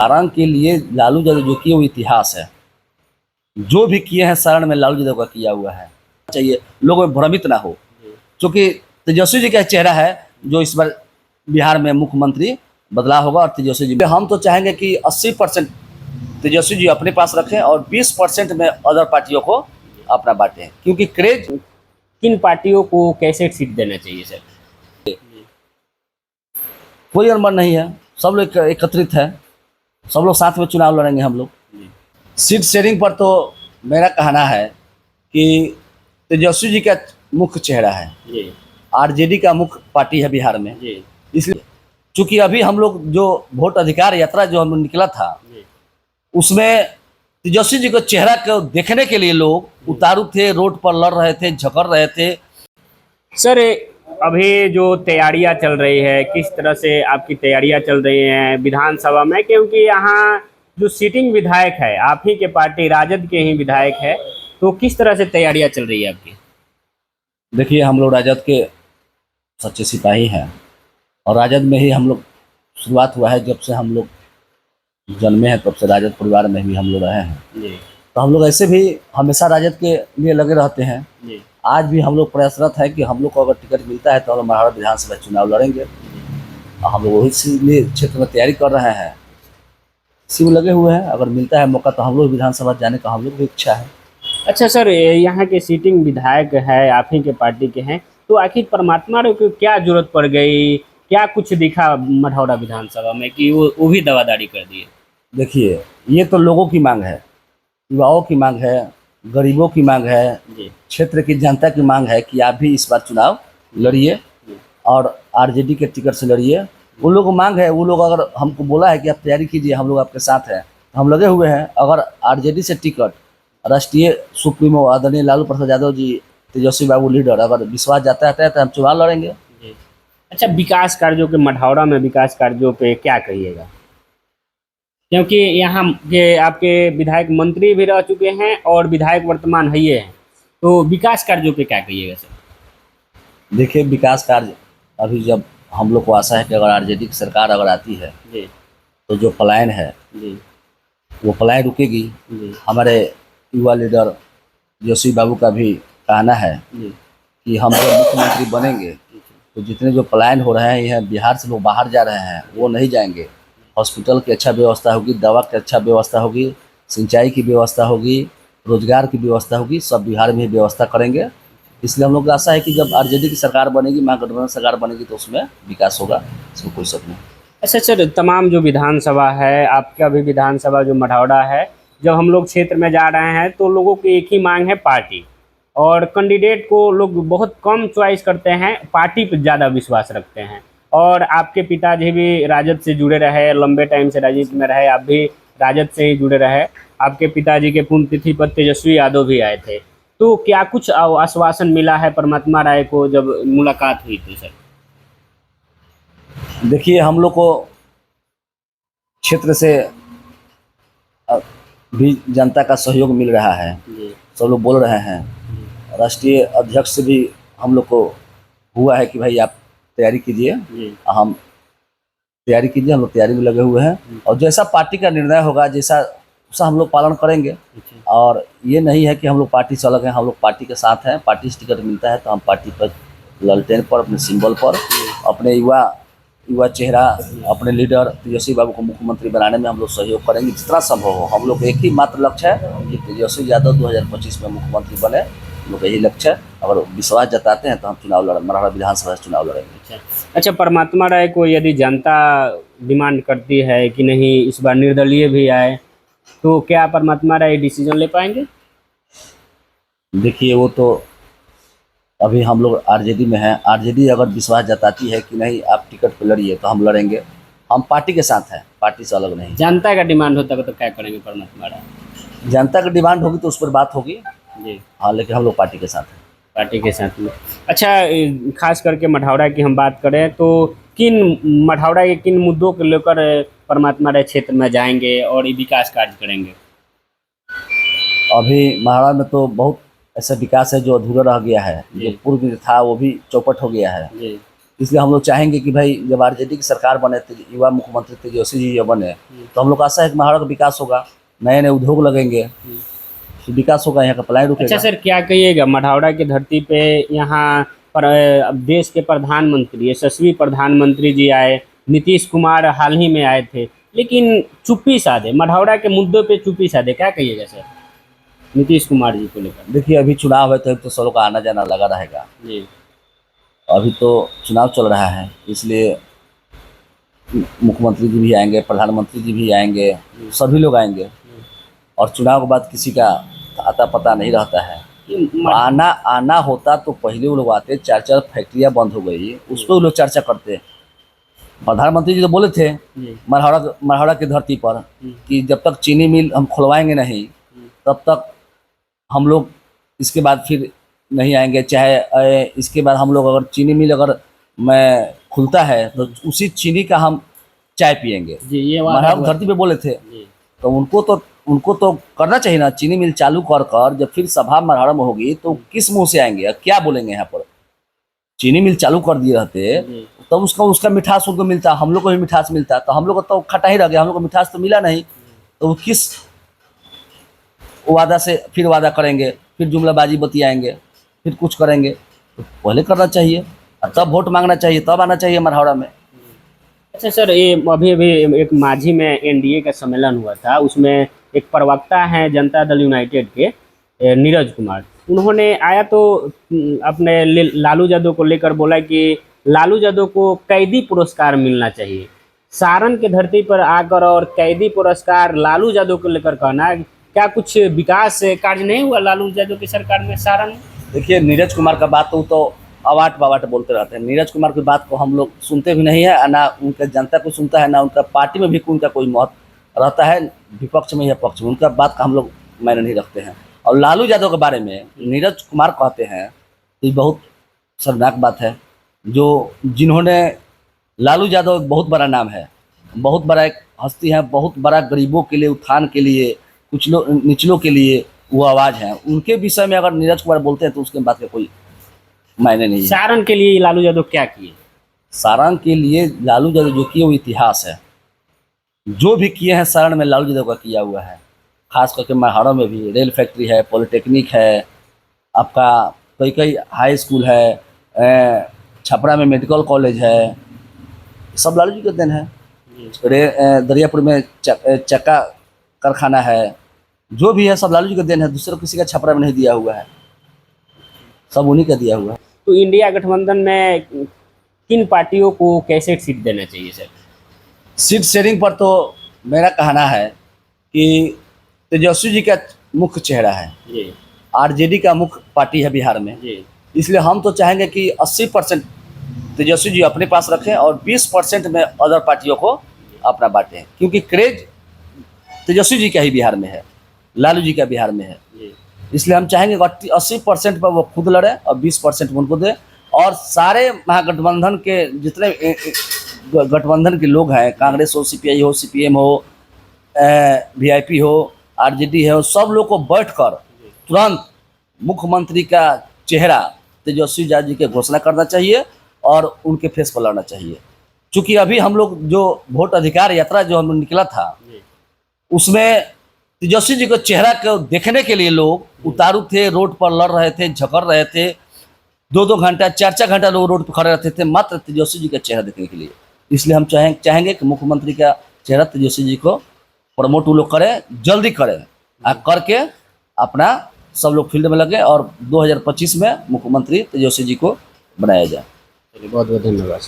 सारंग के लिए लालू यादव जो किए वो इतिहास है। जो भी किए हैं सारण में लालू यादव का किया हुआ है। चाहिए लोगों में भ्रमित ना हो, क्योंकि तेजस्वी जी का चेहरा है जो इस बार बिहार में मुख्यमंत्री बदलाव होगा। और तेजस्वी जी, हम तो चाहेंगे कि 80% तेजस्वी जी अपने पास रखें और 20% में अदर पार्टियों को अपना बांटें, क्योंकि क्रेज किन पार्टियों को कैसे सीट देना चाहिए सर? कोई अनबन नहीं है, सब लोग एकत्रित है, सब लोग साथ में चुनाव लड़ेंगे हम लोग। सीट शेयरिंग पर तो मेरा कहना है कि तेजस्वी जी का मुख्य चेहरा है, जी आरजेडी का मुख्य पार्टी है बिहार में। जी इसलिए चूंकि अभी हम लोग जो वोट अधिकार यात्रा जो हम लोग निकला था, जी उसमें तेजस्वी जी को चेहरा को देखने के लिए लोग उतारू थे, रोड पर लड़ रहे थे, झकड़ रहे थे। सर, अभी जो तैयारियां चल रही है, किस तरह से आपकी तैयारियां चल रही हैं विधानसभा में? क्योंकि यहाँ जो सिटिंग विधायक है आप ही के पार्टी राजद के ही विधायक है, तो किस तरह से तैयारियां चल रही है आपकी? देखिए, हम लोग राजद के सच्चे सिपाही हैं और राजद में ही हम लोग शुरुआत हुआ है। जब से हम लोग जन्मे हैं तब से राजद परिवार में भी हम लोग रहे हैं। जी तो हम लोग ऐसे भी हमेशा राजद के लिए लगे रहते हैं। जी आज भी हम लोग प्रयासरत है कि हम लोग को अगर टिकट मिलता है तो हम महाराष्ट्र विधानसभा चुनाव लड़ेंगे। और हम लोग वही इसीलिए क्षेत्र में तैयारी कर रहे हैं, इसी में लगे हुए हैं। अगर मिलता है मौका तो हम लोग विधानसभा जाने का हम लोग भी इच्छा है। अच्छा सर, यहाँ के सिटिंग विधायक है आप ही के पार्टी के हैं, तो आखिर परमात्मा को क्या जरूरत पड़ गई? क्या कुछ दिखा मढ़ौरा विधानसभा में कि वो भी दवादारी कर दिए? देखिए, ये तो लोगों की मांग है, युवाओं की मांग है, गरीबों की मांग है, जी क्षेत्र की जनता की मांग है कि आप भी इस बार चुनाव लड़िए और आरजेडी के टिकट से लड़िए। वो लोग मांग है, वो लोग अगर हमको बोला है कि आप तैयारी कीजिए, हम लोग आपके साथ हैं, तो हम लगे हुए हैं। अगर आरजेडी से टिकट राष्ट्रीय सुप्रीमो आदरणीय लालू प्रसाद यादव जी, तेजस्वी बाबू लीडर, अगर विश्वास जाता है तो हम चुनाव लड़ेंगे। जी। अच्छा, विकास कार्यों के मढ़ौरा में विकास कार्यों पे क्या कहिएगा? क्योंकि यहाँ के आपके विधायक मंत्री भी रह चुके हैं और विधायक वर्तमान है ये हैं, तो विकास कार्यों पे क्या कहिएगा सर? देखिए, विकास कार्य अभी जब हम लोग को आशा है कि अगर आरजेडी की सरकार अगर आती है जी तो जो पलायन है जी वो पलायन रुकेगी। जी हमारे युवा लीडर तेजस्वी बाबू का भी कहना है जी कि हम जब मुख्यमंत्री बनेंगे तो जितने जो पलायन हो रहे हैं, यहाँ बिहार से लोग बाहर जा रहे हैं, वो नहीं जाएंगे। हॉस्पिटल की अच्छा व्यवस्था होगी, दवा की अच्छा व्यवस्था होगी, सिंचाई की व्यवस्था होगी, रोजगार की व्यवस्था होगी, सब बिहार में ही व्यवस्था करेंगे। इसलिए हम लोग को आशा है कि जब आरजेडी की सरकार बनेगी, महागठबंधन सरकार बनेगी, तो उसमें विकास होगा, इसमें कोई शक नहीं। अच्छा सर, तमाम जो विधानसभा है, आपका भी विधानसभा जो मढ़ौरा है, जब हम लोग क्षेत्र में जा रहे हैं तो लोगों की एक ही मांग है पार्टी, और कैंडिडेट को लोग बहुत कम चॉइस करते हैं, पार्टी पर ज़्यादा विश्वास रखते हैं। और आपके पिताजी भी राजद से जुड़े रहे, लंबे टाइम से राजनीति में रहे, आप भी राजद से ही जुड़े रहे। आपके पिताजी के पुण्यतिथि पर तेजस्वी यादव भी आए थे, तो क्या कुछ आश्वासन मिला है परमात्मा राय को जब मुलाकात हुई थी सर? देखिए, हम लोग को क्षेत्र से भी जनता का सहयोग मिल रहा है, जी सब लोग बोल रहे हैं। राष्ट्रीय अध्यक्ष से भी हम लोग को हुआ है कि भाई आप तैयारी कीजिए, जी हम तैयारी कीजिए, हम लोग तैयारी में लगे हुए हैं। और जैसा पार्टी का निर्णय होगा, जैसा उसका हम लोग पालन करेंगे। और ये नहीं है कि हम लोग पार्टी से अलग हैं, हम लोग पार्टी के साथ हैं। पार्टी से टिकट मिलता है तो हम पार्टी पर, लालटेन पर, अपने सिंबल पर, अपने युवा युवा चेहरा, अपने लीडर तेजस्वी बाबू को मुख्यमंत्री बनाने में हम लोग सहयोग करेंगे जितना संभव हो। हम लोग एक ही मात्र लक्ष्य है कि तेजस्वी यादव 2025 में मुख्यमंत्री बने, हम लोग यही लक्ष्य है। अगर विश्वास जताते हैं तो हम चुनाव मराठा विधानसभा से चुनाव लड़ेंगे। अच्छा, परमात्मा राय को यदि जनता डिमांड करती है कि नहीं इस बार निर्दलीय भी आए, तो क्या परमात्मा राय डिसीजन ले पाएंगे? देखिए, वो तो अभी हम लोग आरजेडी में हैं। आरजेडी अगर विश्वास जताती है कि नहीं आप टिकट पर लड़िए तो हम लड़ेंगे। हम पार्टी के साथ हैं, पार्टी से अलग नहीं। जनता का डिमांड होता है तो क्या करेंगे परमात्मा राय? जनता की डिमांड होगी तो उस पर बात होगी। जी, हाँ, लेकिन हम लोग पार्टी के साथ हैं। पार्टी के साथ में। अच्छा, खास करके मढ़ौरा की हम बात करें तो मढ़ौरा के किन मुद्दों को लेकर परमात्मा राय क्षेत्र में जाएंगे और ये विकास कार्य करेंगे? अभी महाराष्ट्र में तो बहुत ऐसा विकास है जो अधूरा रह गया है, जो जी पूर्व में था वो भी चौपट हो गया है। जी इसलिए हम लोग चाहेंगे कि भाई जब आरजेडी की सरकार बने, युवा मुख्यमंत्री तेजस्वी जी जब बने, तो हम लोग आशा है कि महाराष्ट्र का विकास होगा, नए नए उद्योग लगेंगे, फिर विकास होगा, यहाँ का पलायन रुकेगा। अच्छा सर, क्या कहिएगा मढ़ौरा की धरती पे यहाँ पर अब देश के प्रधानमंत्री, यशस्वी प्रधानमंत्री जी आए, नीतीश कुमार हाल ही में आए थे, लेकिन चुप्पी साधे, मढ़ौरा के मुद्दों पे चुप्पी साधे, क्या कहिएगा सर नीतीश कुमार जी को लेकर? देखिए अभी चुनाव है तो सब लोग का आना जाना लगा रहेगा। जी अभी तो चुनाव चल रहा है, इसलिए मुख्यमंत्री जी भी आएंगे, प्रधानमंत्री जी भी आएंगे, सभी लोग आएंगे, और चुनाव के बाद किसी का आता पता नहीं रहता है। आना होता तो पहले वो लोग आते, 4 फैक्ट्रियाँ बंद हो गई, उस पर वो लोग चर्चा करते। प्रधानमंत्री जी तो बोले थे मढ़ौरा की धरती पर कि जब तक चीनी मिल हम खुलवाएंगे नहीं, तब तक हम लोग इसके बाद फिर नहीं आएंगे। चाहे इसके बाद हम लोग अगर चीनी मिल अगर मैं खुलता है तो उसी चीनी का हम चाय पियेंगे। जी, ये मढ़ौरा धरती पे बोले थे। तो उनको तो करना चाहिए ना, चीनी मिल चालू कर जब फिर सभा मढ़ौरा में होगी तो किस मुंह से आएंगे, क्या बोलेंगे यहाँ पर। चीनी मिल चालू कर दिए रहते तब उसका मिठास उनको मिलता, हम लोग को भी मिठास मिलता, तो हम लोग को तो खट्टा ही रह गया, हम लोग को मिठास तो मिला नहीं। तो वो किस वादा से फिर वादा करेंगे, फिर जुमलाबाजी बतियाएंगे, फिर कुछ करेंगे। तो पहले करना चाहिए, तब वोट मांगना चाहिए, तब आना चाहिए मढ़ौरा में। अच्छा सर, ये अभी अभी एक मांझी में एनडीए का सम्मेलन हुआ था, उसमें एक प्रवक्ता हैं जनता दल यूनाइटेड के नीरज कुमार, उन्होंने आया तो अपने लालू यादव को लेकर बोला कि लालू यादव को कैदी पुरस्कार मिलना चाहिए। सारण के धरती पर आकर और कैदी पुरस्कार लालू यादव को लेकर कहना, क्या कुछ विकास कार्य नहीं हुआ लालू यादव की सरकार में सारण में? देखिए नीरज कुमार का बात तो अवाट पवाट बोलते रहते हैं। नीरज कुमार की बात को हम लोग सुनते भी नहीं है, ना उनके जनता को सुनता है, ना उनका पार्टी में भी उनका कोई महत्व रहता है, विपक्ष में या पक्ष में, उनका बात का हम लोग मायने नहीं रखते हैं। और लालू यादव के बारे में नीरज कुमार कहते हैं तो ये बहुत शर्मनाक बात है। जिन्होंने लालू यादव एक बहुत बड़ा नाम है, बहुत बड़ा एक हस्ती है, बहुत बड़ा गरीबों के लिए, उत्थान के लिए, कुछ लोग निचलों के लिए वो आवाज़ है, उनके विषय में अगर नीरज कुमार बोलते हैं तो उसके बात का कोई मायने नहीं है। सारण के लिए लालू यादव क्या किए? सारण के लिए लालू यादव जो किए वो इतिहास है, जो भी किए हैं सारण में लालू यादव का किया हुआ है। खास करके मढ़ौरा में भी रेल फैक्ट्री है, पॉलिटेक्निक है, आपका कई हाई स्कूल है, छपरा में मेडिकल कॉलेज है, सब लालू जी के देन है। दरियापुर में चक्का कारखाना है, जो भी है सब लालू जी का देन है, दूसरे किसी का छपरा में नहीं दिया हुआ है, सब उन्हीं का दिया हुआ है। तो इंडिया गठबंधन में किन पार्टियों को कैसे सीट देना चाहिए सर? सीट शेयरिंग पर तो मेरा कहना है कि तेजस्वी जी का मुख्य चेहरा है, आरजेडी का मुख्य पार्टी है बिहार में, इसलिए हम तो चाहेंगे कि 80% तेजस्वी जी अपने पास रखें और 20% में अदर पार्टियों को अपना बांटें, क्योंकि क्रेज तेजस्वी जी का ही बिहार में है, लालू जी का बिहार में है। इसलिए हम चाहेंगे 80% पर वो खुद लड़े और 20% उनको दे, और सारे महागठबंधन के जितने गठबंधन के लोग हैं, कांग्रेस हो, सीपीआई हो, सीपीएम हो, वीआईपी हो, आरजेडी है, सब लोग को बैठकर तुरंत मुख्यमंत्री का चेहरा तेजस्वी जी के घोषणा करना चाहिए और उनके फेस पर लड़ना चाहिए। चूँकि अभी हम लोग जो वोट अधिकार यात्रा जो हम लोग निकला था, उसमें तेजस्वी जी को चेहरा को देखने के लिए लोग उतारू थे, रोड पर लड़ रहे थे, झगड़ रहे थे, 2-2 घंटा 4-4 घंटा लोग रोड पर खड़े रहते थे मात्र तेजस्वी जी का चेहरा देखने के लिए। इसलिए हम चाहेंगे कि मुख्यमंत्री का चेहरा तेजस्वी जी को प्रमोट वो लोग करें, जल्दी करें, करके अपना सब लोग फील्ड में लगे और 2025 में मुख्यमंत्री तेजस्वी जी को बनाया जाए। बहुत बहुत धन्यवाद।